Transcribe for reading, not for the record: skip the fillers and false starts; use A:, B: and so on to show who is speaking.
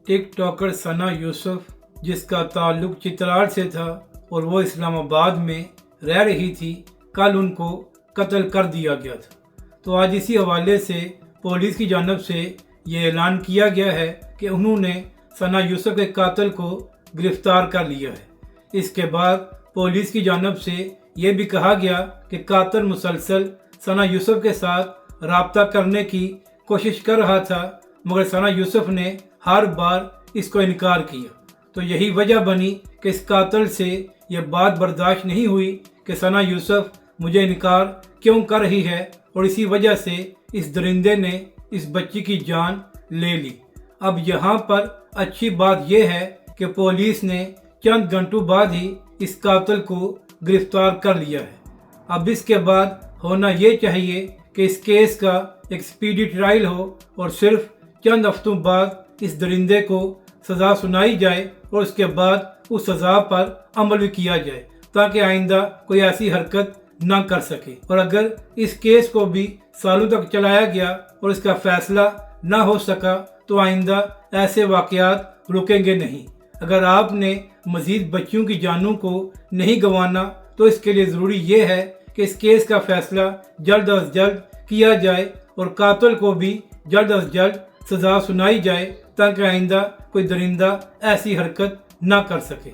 A: टिक talker सना यूसुफ, जिसका ताल्लुक चित्राल से था और वो इस्लामाबाद में रह रही थी, कल उनको कत्ल कर दिया गया था। तो आज इसी हवाले से पुलिस की जानिब से ये ऐलान किया गया है कि उन्होंने सना यूसुफ के कातिल को गिरफ्तार कर लिया है। इसके बाद पुलिस की जानिब से ये भी कहा गया कि कातिल मुसलसल सना यूसुफ के साथ राब्ता करने की कोशिश कर रहा था, मगर सना यूसुफ ने हर बार इसको इनकार किया। तो यही वजह बनी कि इस कातिल से यह बात बर्दाश्त नहीं हुई कि सना यूसुफ मुझे इनकार क्यों कर रही है, और इसी वजह से इस दरिंदे ने इस बच्ची की जान ले ली। अब यहाँ पर अच्छी बात यह है कि पुलिस ने चंद घंटों बाद ही इस कातिल को गिरफ्तार कर लिया है। अब इसके बाद होना ये चाहिए कि इस केस का एक स्पीडी ट्रायल हो और सिर्फ चंद हफ्तों बाद इस दरिंदे को सज़ा सुनाई जाए और उसके बाद उस सज़ा पर अमल भी किया जाए, ताकि आइंदा कोई ऐसी हरकत ना कर सके। और अगर इस केस को भी सालों तक चलाया गया और इसका फैसला ना हो सका तो आइंदा ऐसे वाक़यात रुकेंगे नहीं। अगर आपने मज़ीद बच्चियों की जानों को नहीं गंवाना तो इसके लिए ज़रूरी ये है कि इस केस का फैसला जल्द अज जल्द किया जाए और कातिल को भी जल्द अज जल्द सज़ा सुनाई जाए, ताकि आइंदा कोई दरिंदा ऐसी हरकत ना कर सके।